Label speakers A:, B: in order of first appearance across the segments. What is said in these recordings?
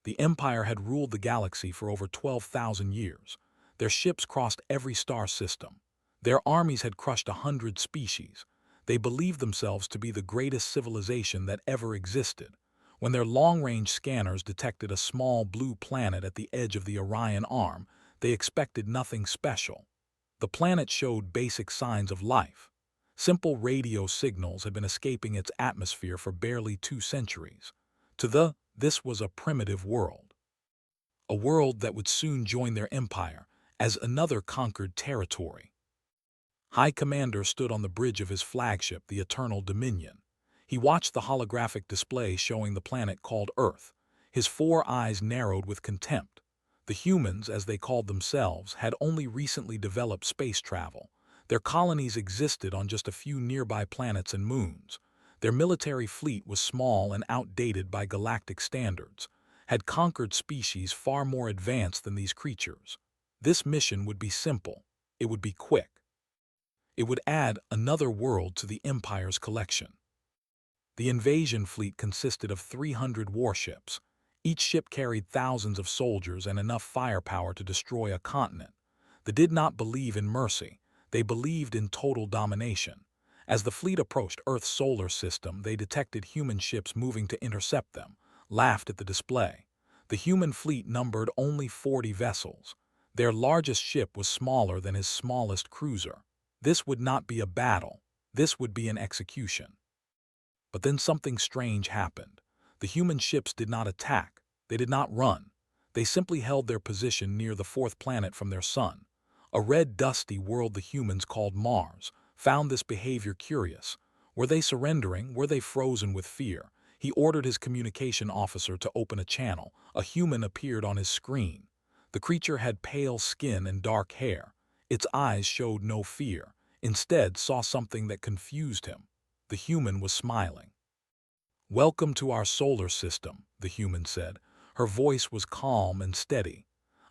A: The Empire had ruled the galaxy for over 12,000 years. Their ships crossed every star system. Their armies had crushed 100 species. They believed themselves to be the greatest civilization that ever existed. When their long-range scanners detected a small blue planet at the edge of the Orion Arm, they expected nothing special. The planet showed basic signs of life. Simple radio signals had been escaping its atmosphere for barely 2 centuries. This was a primitive world. A world that would soon join their empire as another conquered territory. High Commander stood on the bridge of his flagship, the Eternal Dominion. He watched the holographic display showing the planet called Earth. His 4 eyes narrowed with contempt. The humans, as they called themselves, had only recently developed space travel. Their colonies existed on just a few nearby planets and moons. Their military fleet was small and outdated by galactic standards, had conquered species far more advanced than these creatures. This mission would be simple. It would be quick. It would add another world to the Empire's collection. The invasion fleet consisted of 300 warships. Each ship carried thousands of soldiers and enough firepower to destroy a continent. They did not believe in mercy. They believed in total domination. As the fleet approached Earth's solar system, they detected human ships moving to intercept them, laughed at the display. The human fleet numbered only 40 vessels. Their largest ship was smaller than his smallest cruiser. This would not be a battle. This would be an execution. But then something strange happened. The human ships did not attack. They did not run. They simply held their position near the 4th planet from their sun. A red, dusty world the humans called Mars found this behavior curious. Were they surrendering? Were they frozen with fear? He ordered his communication officer to open a channel. A human appeared on his screen. The creature had pale skin and dark hair. Its eyes showed no fear. Instead, saw something that confused him. The human was smiling. "Welcome to our solar system," the human said. Her voice was calm and steady.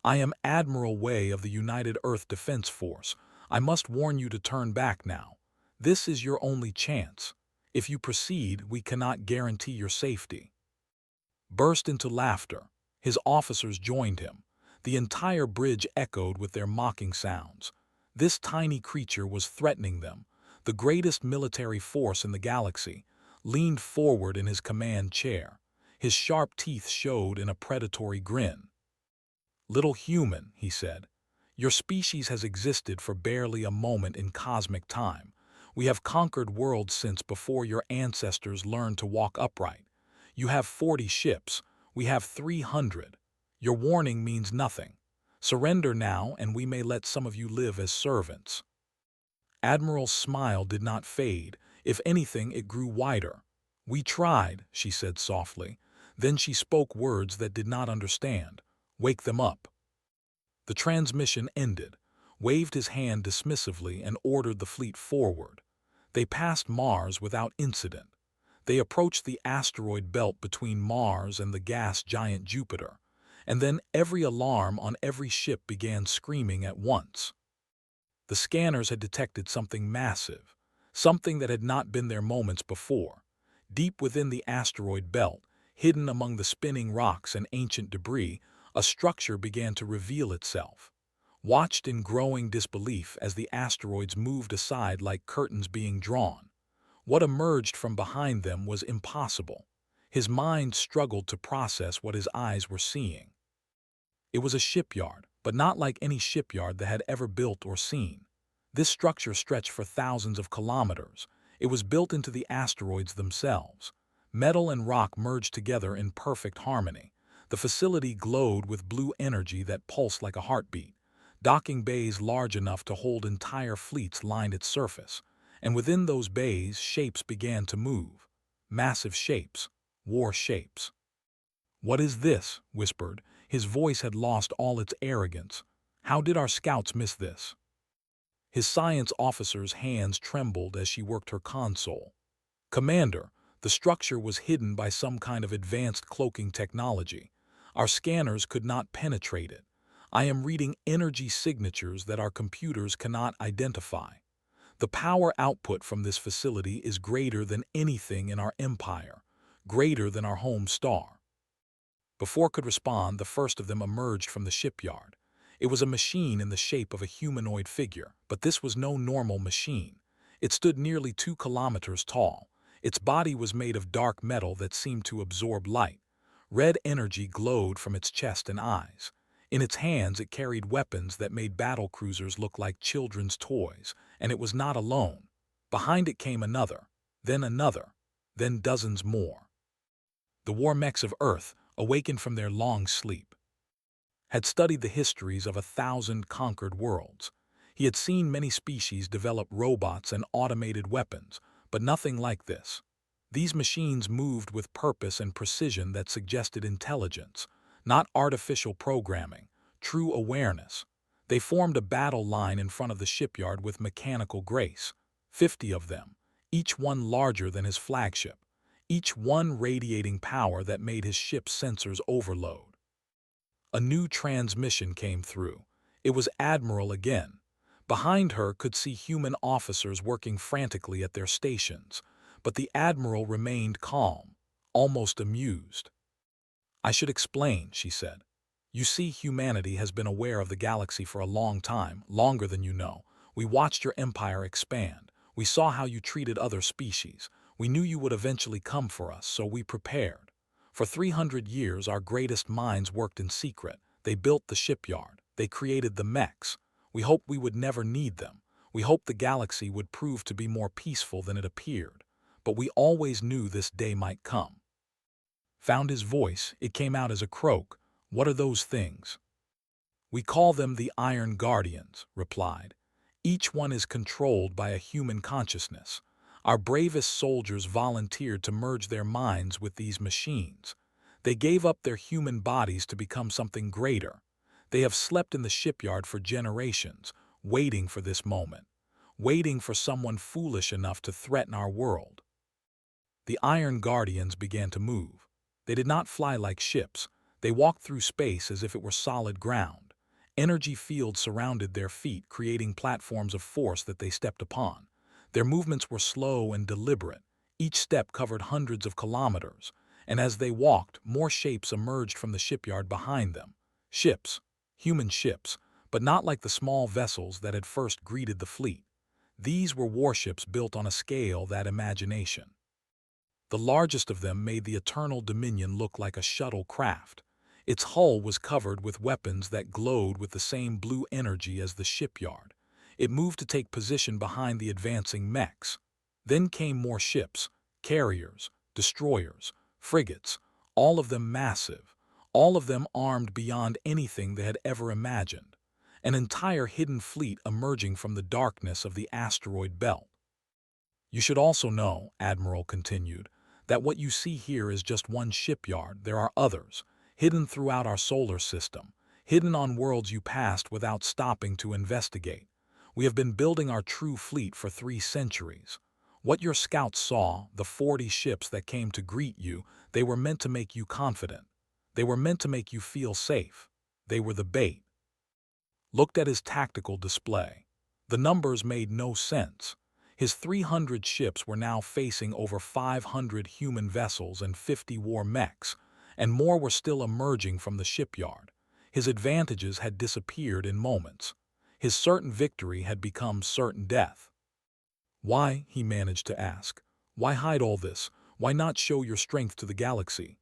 A: "I am Admiral Way of the United Earth Defense Force. I must warn you to turn back now. This is your only chance. If you proceed, we cannot guarantee your safety." Burst into laughter. His officers joined him. The entire bridge echoed with their mocking sounds. This tiny creature was threatening them. The greatest military force in the galaxy leaned forward in his command chair. His sharp teeth showed in a predatory grin. "Little human," he said, "your species has existed for barely a moment in cosmic time. We have conquered worlds since before your ancestors learned to walk upright. You have 40 ships. We have 300. Your warning means nothing. Surrender now, and we may let some of you live as servants." Admiral's smile did not fade. If anything, it grew wider. "We tried," she said softly. Then she spoke words that did not understand. "Wake them up." The transmission ended, waved his hand dismissively, and ordered the fleet forward. They passed Mars without incident. They approached the asteroid belt between Mars and the gas giant Jupiter. And then every alarm on every ship began screaming at once. The scanners had detected something massive, something that had not been there moments before. Deep within the asteroid belt, hidden among the spinning rocks and ancient debris, a structure began to reveal itself. Watched in growing disbelief as the asteroids moved aside like curtains being drawn. What emerged from behind them was impossible. His mind struggled to process what his eyes were seeing. It was a shipyard, but not like any shipyard that had ever built or seen. This structure stretched for thousands of kilometers. It was built into the asteroids themselves. Metal and rock merged together in perfect harmony. The facility glowed with blue energy that pulsed like a heartbeat. Docking bays large enough to hold entire fleets lined its surface. And within those bays, shapes began to move. Massive shapes. War shapes. "What is this?" whispered. His voice had lost all its arrogance. "How did our scouts miss this?" His science officer's hands trembled as she worked her console. "Commander, the structure was hidden by some kind of advanced cloaking technology. Our scanners could not penetrate it. I am reading energy signatures that our computers cannot identify. The power output from this facility is greater than anything in our empire, greater than our home star." Before could respond, the first of them emerged from the shipyard. It was a machine in the shape of a humanoid figure, but this was no normal machine. It stood nearly 2 kilometers tall. Its body was made of dark metal that seemed to absorb light. Red energy glowed from its chest and eyes. In its hands it carried weapons that made battle cruisers look like children's toys, and it was not alone. Behind it came another, then dozens more. The war mechs of Earth, awakened from their long sleep, had studied the histories of 1,000 conquered worlds. He had seen many species develop robots and automated weapons, but nothing like this. These machines moved with purpose and precision that suggested intelligence, not artificial programming, true awareness. They formed a battle line in front of the shipyard with mechanical grace, 50 of them, each one larger than his flagship, each one radiating power that made his ship's sensors overload. A new transmission came through. It was Admiral again. Behind her could see human officers working frantically at their stations, but the Admiral remained calm, almost amused. "I should explain," she said. "You see, humanity has been aware of the galaxy for a long time, longer than you know. We watched your empire expand. We saw how you treated other species. We knew you would eventually come for us, so we prepared. For 300 years, our greatest minds worked in secret. They built the shipyard. They created the mechs. We hoped we would never need them. We hoped the galaxy would prove to be more peaceful than it appeared. But we always knew this day might come." Found his voice, it came out as a croak. "What are those things?" "We call them the Iron Guardians," replied. "Each one is controlled by a human consciousness. Our bravest soldiers volunteered to merge their minds with these machines. They gave up their human bodies to become something greater. They have slept in the shipyard for generations, waiting for this moment, waiting for someone foolish enough to threaten our world." The Iron Guardians began to move. They did not fly like ships. They walked through space as if it were solid ground. Energy fields surrounded their feet, creating platforms of force that they stepped upon. Their movements were slow and deliberate. Each step covered hundreds of kilometers, and as they walked, more shapes emerged from the shipyard behind them. Ships, human ships, but not like the small vessels that had first greeted the fleet. These were warships built on a scale that imagination. The largest of them made the Eternal Dominion look like a shuttle craft. Its hull was covered with weapons that glowed with the same blue energy as the shipyard. It moved to take position behind the advancing mechs. Then came more ships, carriers, destroyers, frigates, all of them massive, all of them armed beyond anything they had ever imagined. An entire hidden fleet emerging from the darkness of the asteroid belt. "You should also know," Admiral continued, "that what you see here is just one shipyard. There are others, hidden throughout our solar system, hidden on worlds you passed without stopping to investigate. We have been building our true fleet for 3 centuries. What your scouts saw, the 40 ships that came to greet you, they were meant to make you confident. They were meant to make you feel safe. They were the bait." Looked at his tactical display. The numbers made no sense. His 300 ships were now facing over 500 human vessels and 50 war mechs, and more were still emerging from the shipyard. His advantages had disappeared in moments. His certain victory had become certain death. "Why?" he managed to ask. "Why hide all this? Why not show your strength to the galaxy?"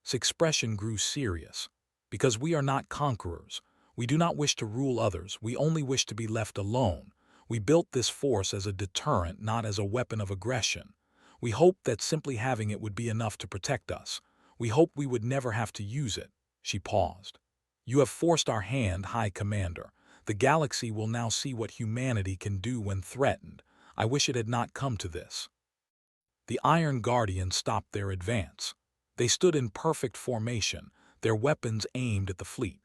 A: His expression grew serious. "Because we are not conquerors. We do not wish to rule others. We only wish to be left alone. We built this force as a deterrent, not as a weapon of aggression. We hoped that simply having it would be enough to protect us. We hoped we would never have to use it." She paused. "You have forced our hand, High Commander. The galaxy will now see what humanity can do when threatened. I wish it had not come to this." The Iron Guardians stopped their advance. They stood in perfect formation, their weapons aimed at the fleet.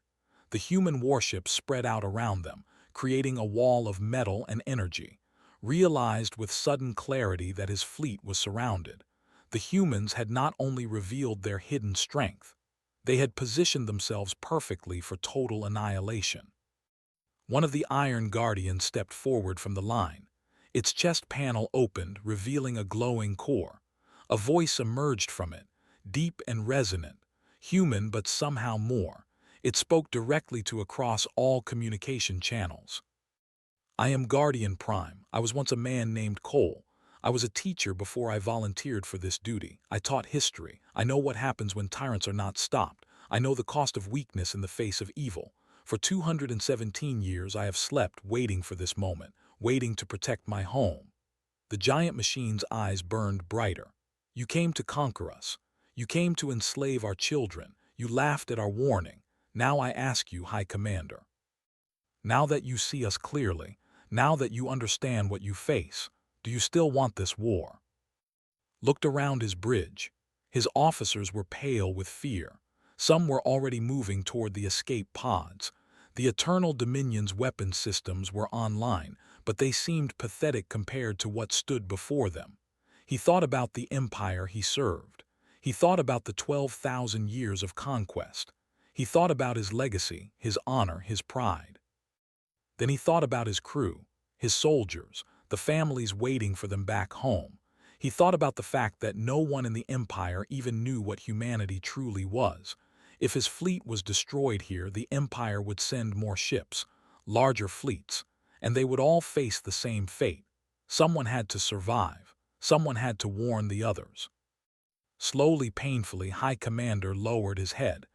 A: The human warships spread out around them, creating a wall of metal and energy. Realized with sudden clarity that his fleet was surrounded. The humans had not only revealed their hidden strength, they had positioned themselves perfectly for total annihilation. One of the Iron Guardians stepped forward from the line. Its chest panel opened, revealing a glowing core. A voice emerged from it, deep and resonant. human but somehow more. It spoke directly to across all communication channels. I am Guardian Prime. I was once a man named Cole. I was a teacher before I volunteered for this duty. I taught history. I know what happens when tyrants are not stopped. I know the cost of weakness in the face of evil. For 217 years I have slept waiting for this moment, waiting to protect my home. The giant machine's eyes burned brighter. You came to conquer us. You came to enslave our children. You laughed at our warning. Now I ask you, High Commander. Now that you see us clearly, now that you understand what you face, do you still want this war? Looked around his bridge. His officers were pale with fear. Some were already moving toward the escape pods. The Eternal Dominion's weapon systems were online, but they seemed pathetic compared to what stood before them. He thought about the empire he served. He thought about the 12,000 years of conquest. He thought about his legacy, his honor, his pride. Then he thought about his crew, his soldiers, the families waiting for them back home. He thought about the fact that no one in the Empire even knew what humanity truly was. If his fleet was destroyed here, the Empire would send more ships, larger fleets, and they would all face the same fate. Someone had to survive. Someone had to warn the others. Slowly, painfully, High Commander lowered his head.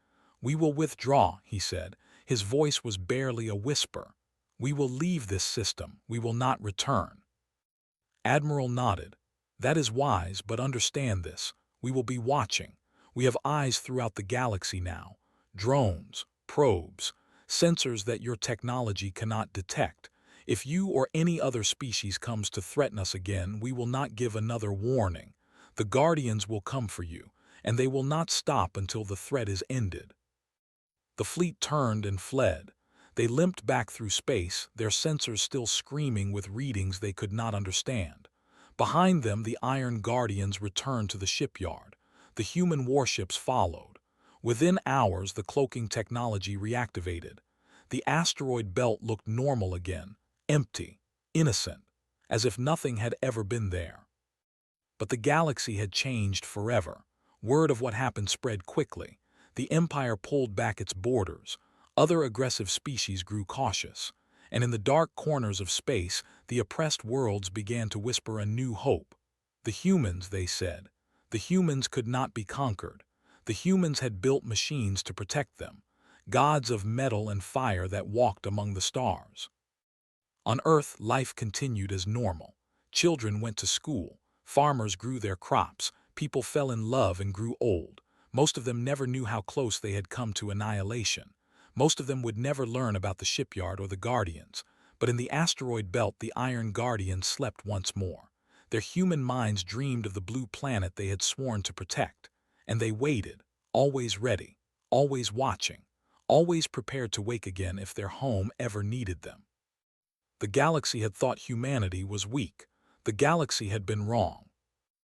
A: "We will withdraw," he said. His voice was barely a whisper. "We will leave this system. We will not return." Admiral nodded. "That is wise, but understand this. We will be watching. We have eyes throughout the galaxy now. Drones, probes, sensors that your technology cannot detect. If you or any other species comes to threaten us again, we will not give another warning. The Guardians will come for you, and they will not stop until the threat is ended." The fleet turned and fled. They limped back through space, their sensors still screaming with readings they could not understand. Behind them, the Iron Guardians returned to the shipyard. The human warships followed. Within hours, the cloaking technology reactivated. The asteroid belt looked normal again, empty, innocent, as if nothing had ever been there. But the galaxy had changed forever. Word of what happened spread quickly. The Empire pulled back its borders. Other aggressive species grew cautious. And in the dark corners of space, the oppressed worlds began to whisper a new hope. The humans, they said. The humans could not be conquered. The humans had built machines to protect them. Gods of metal and fire that walked among the stars. On Earth, life continued as normal. Children went to school. Farmers grew their crops. People fell in love and grew old. Most of them never knew how close they had come to annihilation. Most of them would never learn about the shipyard or the Guardians. But in the asteroid belt, the Iron Guardians slept once more. Their human minds dreamed of the blue planet they had sworn to protect. And they waited, always ready, always watching, always prepared to wake again if their home ever needed them. The galaxy had thought humanity was weak. The galaxy had been wrong.